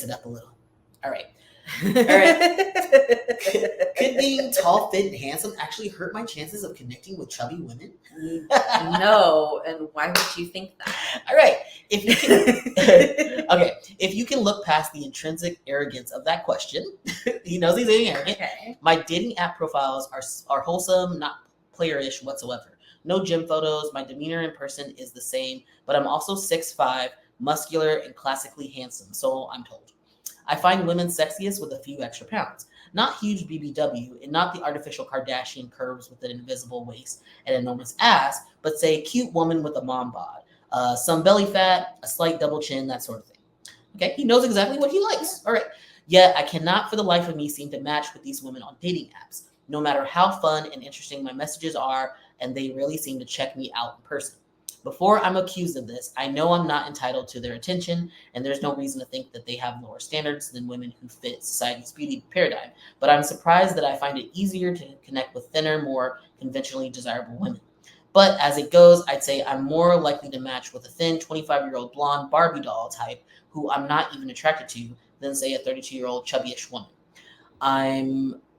it up a little. All right. All right. Could being tall, fit, and handsome actually hurt my chances of connecting with chubby women? No, and why would you think that? All right. If you can, okay. If you can look past the intrinsic arrogance of that question, he knows he's being arrogant. Okay. My dating app profiles are wholesome, not playerish whatsoever. No gym photos. My demeanor in person is the same, but I'm also 6'5", muscular, and classically handsome, so I'm told. I find women sexiest with a few extra pounds. Not huge BBW and not the artificial Kardashian curves with an invisible waist and enormous ass, but say a cute woman with a mom bod. Some belly fat, a slight double chin, that sort of thing. Okay, he knows exactly what he likes. All right. Yet I cannot for the life of me seem to match with these women on dating apps, no matter how fun and interesting my messages are, and they really seem to check me out in person. Before I'm accused of this, I know I'm not entitled to their attention, and there's no reason to think that they have lower standards than women who fit society's beauty paradigm. But I'm surprised that I find it easier to connect with thinner, more conventionally desirable women. But as it goes, I'd say I'm more likely to match with a thin 25-year-old blonde Barbie doll type who I'm not even attracted to than, say, a 32-year-old chubbyish woman.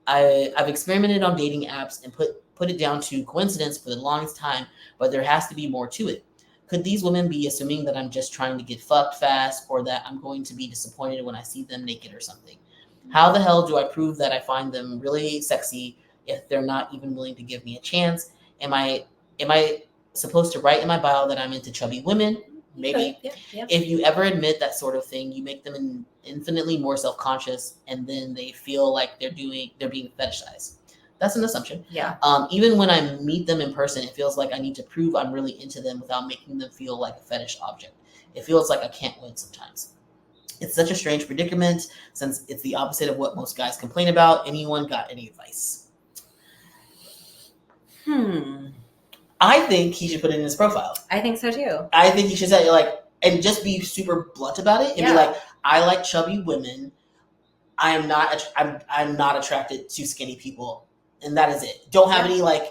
I've experimented on dating apps and put it down to coincidence for the longest time, but there has to be more to it. Could these women be assuming that I'm just trying to get fucked fast, or that I'm going to be disappointed when I see them naked or something? How the hell do I prove that I find them really sexy if they're not even willing to give me a chance? Am I supposed to write in my bio that I'm into chubby women? Maybe. Yeah. If you ever admit that sort of thing, you make them infinitely more self-conscious, and then they feel like they're being fetishized. That's an assumption. Yeah. Even when I meet them in person, it feels like I need to prove I'm really into them without making them feel like a fetish object. It feels like I can't win sometimes. It's such a strange predicament since it's the opposite of what most guys complain about. Anyone got any advice? I think he should put it in his profile. I think so too. I think he should say and just be super blunt about it and be like, I like chubby women. I'm not attracted to skinny people. And that is it. Don't have any I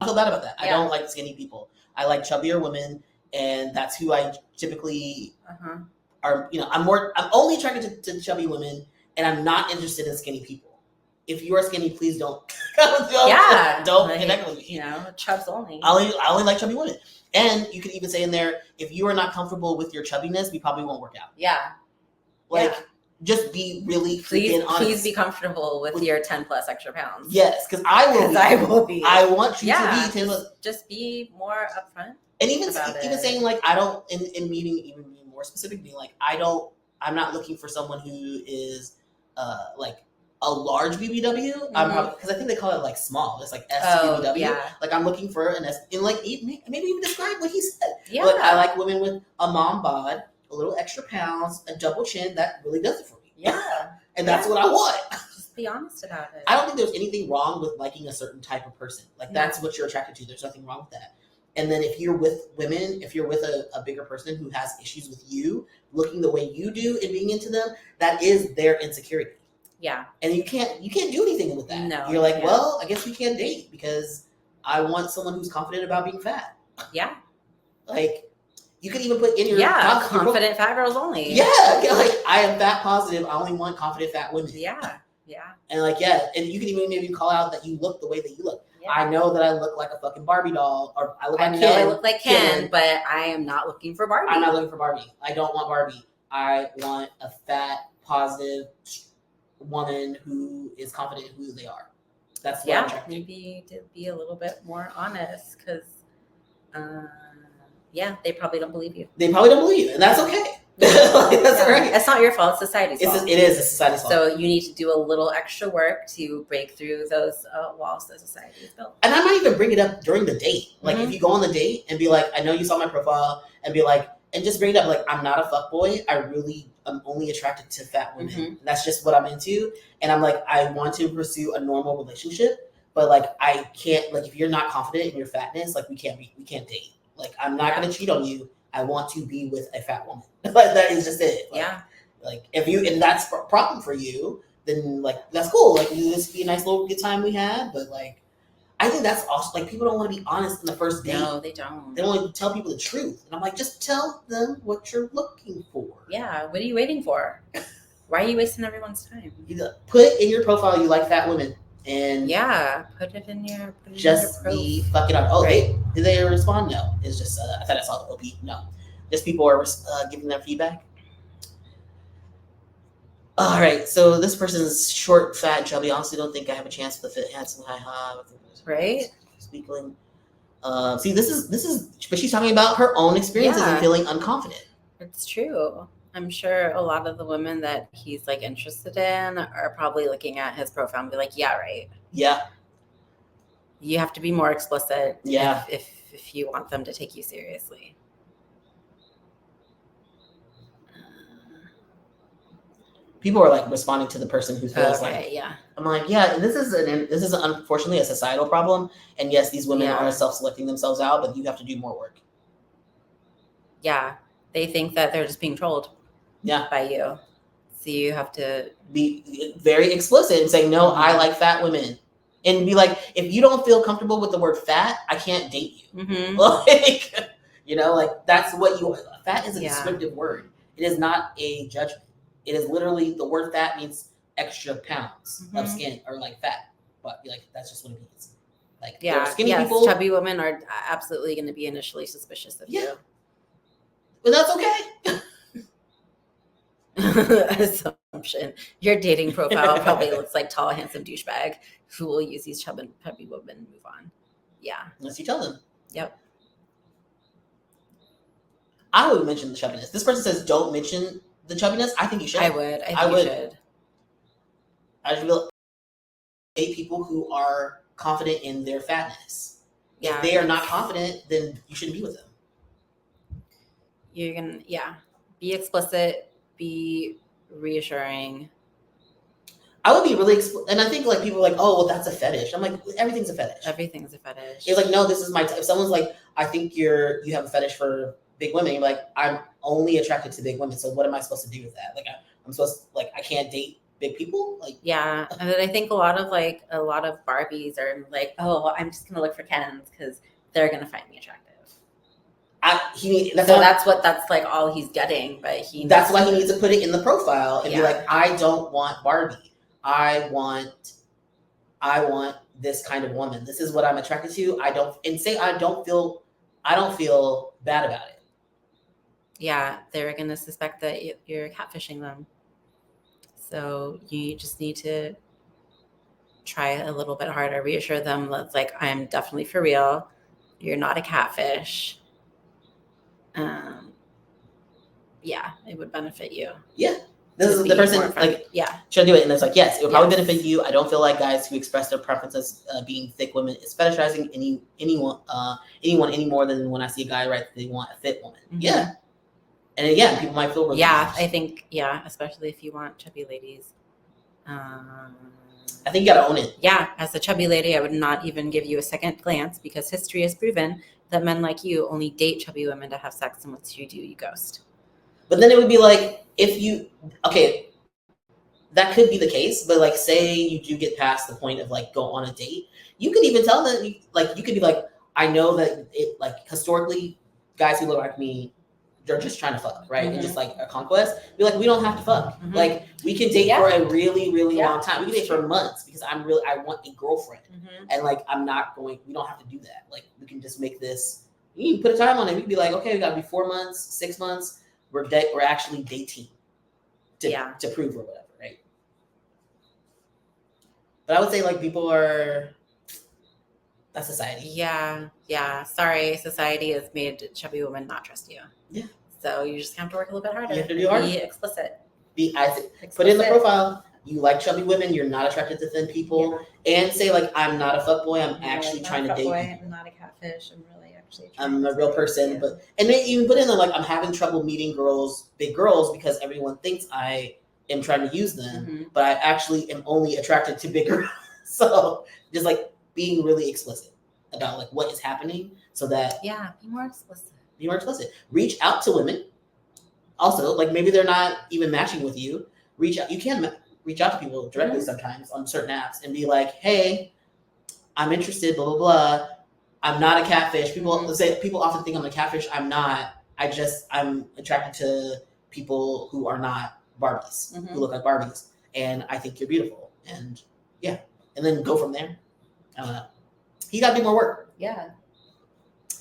feel bad about that. I don't like skinny people. I like chubbier women, and that's who I typically are. I'm only attracted to chubby women, and I'm not interested in skinny people. If you are skinny, please don't. Don't connect with me. Chubs only. I only like chubby women. And you could even say in there, if you are not comfortable with your chubbiness, we probably won't work out. Yeah. Just be really freaking honest. Please be comfortable with your 10 plus extra pounds. Yes, because I will be. I want you to be 10 plus. Just be more upfront. And even saying I don't in meeting, even being more specific, being I'm not looking for someone who is a large BBW. I'm probably, because I think they call it small. It's S BBW. Yeah. I'm looking for an S, and maybe even describe what he said. Yeah. I like women with a mom bod, a little extra pounds, a double chin. That really does it for me. Yeah. And that's what I want. Just be honest about it. I don't think there's anything wrong with liking a certain type of person. That's what you're attracted to. There's nothing wrong with that. And then if you're with women, if you're with a bigger person who has issues with you, looking the way you do and being into them, that is their insecurity. Yeah. And you can't do anything with that. No. You're well, I guess we can't date because I want someone who's confident about being fat. Yeah. You could even put in your confident fat girls only. Yeah, I am fat positive. I only want confident fat women. Yeah. And and you can even maybe call out that you look the way that you look. Yeah. I know that I look like a fucking Barbie doll, or I look like Ken. I look like Ken, but I am not looking for Barbie. I'm not looking for Barbie. I don't want Barbie. I want a fat, positive woman who is confident in who they are. That's what I'm attracted to. Maybe to be a little bit more honest, because they probably don't believe you. They probably don't believe you, and that's okay. That's right. It's not your fault. It's society's fault. It is a society's fault. So you need to do a little extra work to break through those walls that society has built. And I might even bring it up during the date. If you go on the date and be I know you saw my profile, and be and just bring it up I'm not a fuckboy. I'm only attracted to fat women. Mm-hmm. That's just what I'm into. And I'm I want to pursue a normal relationship, but I can't, if you're not confident in your fatness, we can't date. I'm not going to cheat on you. I want to be with a fat woman. That is just it. If that's a problem for you, then that's cool. This would be a nice little good time we had, but I think that's also like people don't want to be honest in the first date. No, they don't. They don't want to tell people the truth. And I'm like, just tell them what you're looking for. Yeah. What are you waiting for? Why are you wasting everyone's time? Put in your profile you like fat women. And yeah, put it in your just be fucking on. Oh, right. Did they respond? No. It's just I thought I saw the OP. No, just people are giving them feedback. All right, so this person's short, fat, chubby. Honestly, don't think I have a chance with the fit, handsome, high. Right. Speaking. See, this is, but she's talking about her own experiences and feeling unconfident. It's true. I'm sure a lot of the women that he's like interested in are probably looking at his profile and be like, yeah, right. Yeah. You have to be more explicit. Yeah. If you want them to take you seriously. People are like responding to the person who feels like, yeah. I'm like, yeah, this is unfortunately a societal problem. And yes, these women are self-selecting themselves out, but you have to do more work. Yeah. They think that they're just being trolled. Yeah. By you. So you have to be very explicit and say, no, I like fat women. And be like, if you don't feel comfortable with the word fat, I can't date you. Mm-hmm. Like, you know, like that's what you, fat is a descriptive word. It is not a judgment. It is literally, the word fat means extra pounds of skin or like fat. But like, that's just what it means. Like, skinny people. Chubby women are absolutely going to be initially suspicious of you. But that's okay. Assumption. Your dating profile probably looks like tall, handsome douchebag who will use these chubby women and move on. Yeah. Unless you tell them. Yep. I would mention the chubbiness. This person says don't mention the chubbiness. I think you should. I would. I think you should. I feel date people who are confident in their fatness. Yeah. If they are not confident, then you shouldn't be with them. You're gonna, be explicit. Be reassuring. I would be really and I think like people are like, oh, well, that's a fetish. I'm like, everything's a fetish. Everything's a fetish. It's like, no, this is my if someone's like, I think you have a fetish for big women, you're like, I'm only attracted to big women, so what am I supposed to do with that? Like I'm supposed to, like, I can't date big people? Like, yeah. And then I think a lot of Barbies are like, oh, I'm just gonna look for Kens because they're gonna find me attractive. That's like all he's getting, but that's why he needs to put it in the profile and be like, I don't want Barbie. I want this kind of woman. This is what I'm attracted to. I don't feel bad about it. Yeah, they're gonna suspect that you're catfishing them. So you just need to try a little bit harder. Reassure them that, like, I'm definitely for real. You're not a catfish. It would benefit you. Yeah. This is the person, like, should I do it? And it's like, yes, it would probably benefit you. I don't feel like guys who express their preferences being thick women is fetishizing anyone any more than when I see a guy write that they want a fit woman. Mm-hmm. Yeah. And again, people might feel relieved. Yeah, I think, especially if you want chubby ladies. I think you gotta own it. Yeah, as a chubby lady, I would not even give you a second glance because history has proven that men like you only date chubby women to have sex, and once you do, you ghost. But then it would be like, that could be the case, but like, say you do get past the point of like go on a date, you could even tell them, like, you could be like, I know that it, like, historically, guys who look like me, they're just trying to fuck, right? Mm-hmm. And just like a conquest, be like, we don't have to fuck. Mm-hmm. Like, we can date for a really, really long time. We can date for months because I want a girlfriend. Mm-hmm. And like, we don't have to do that. Like, we can just make this, you can put a time on it. We can be like, okay, we gotta be 4 months, 6 months. We're actually dating to prove or whatever, right? But I would say, like, people are, that's society. Yeah. Sorry, society has made chubby women not trust you. Yeah. So you just have to work a little bit harder. You have to do harder. Be explicit. Put in the profile, you like chubby women, you're not attracted to thin people, and say, like, I'm not a fuckboy, I'm actually trying to date you. I'm not a catfish, I'm a real person, and then even put in there, like, I'm having trouble meeting big girls, because everyone thinks I am trying to use them, but I actually am only attracted to big girls. So just like being really explicit about like what is happening, so that be more explicit. Be more explicit. Reach out to women. Also, like, maybe they're not even matching with you. Reach out. You can reach out to people directly sometimes on certain apps and be like, hey, I'm interested, blah, blah, blah. I'm not a catfish. People often think I'm a catfish. I'm not. I'm attracted to people who are not Barbies, who look like Barbies. And I think you're beautiful. And yeah. And then go from there. I don't know. He got to do more work. Yeah.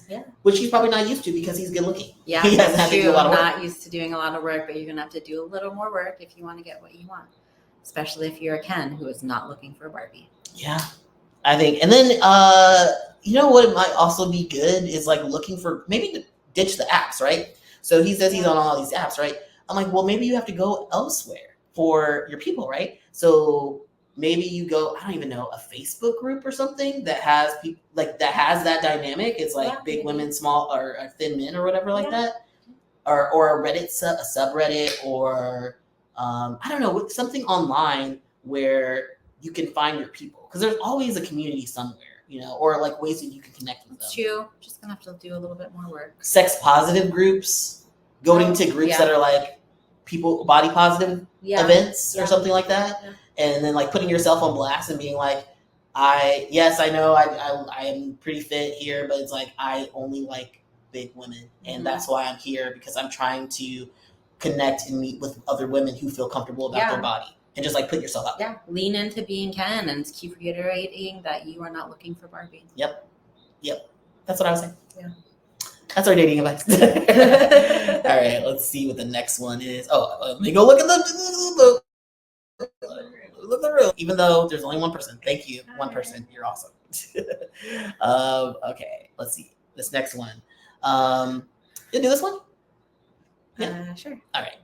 Yeah. Which he's probably not used to because he's good looking. Yeah, he hasn't had to do a lot of work. Not used to doing a lot of work, but you're going to have to do a little more work if you want to get what you want. Especially if you're a Ken who is not looking for a Barbie. Yeah. I think. And then, you know what might also be good is like looking for, maybe to ditch the apps, right? So he says he's on all these apps, right? I'm like, well, maybe you have to go elsewhere for your people, right? So maybe you go, I don't even know, a Facebook group or something that has people like that has that dynamic. It's like big women, small or thin men or whatever like that, or a Reddit a subreddit, or I don't know, something online where you can find your people, because there's always a community somewhere, you know, or like ways that you can connect with them. It's true. Just gonna have to do a little bit more work. Sex positive groups, going to groups that are like people body positive events or something like that. Yeah. And then like putting yourself on blast and being like, I know I am pretty fit here, but it's like I only like big women, and that's why I'm here, because I'm trying to connect and meet with other women who feel comfortable about their body, and just like put yourself out there. Lean into being Ken and keep reiterating that you are not looking for Barbie. Yep. That's what I was saying. Yeah. That's our dating advice. All right, let's see what the next one is. Oh, let me go look at the room. Even though there's only one person. Thank you, one person. You're awesome. Okay, let's see this next one. You do this one? Yeah. Sure. All right.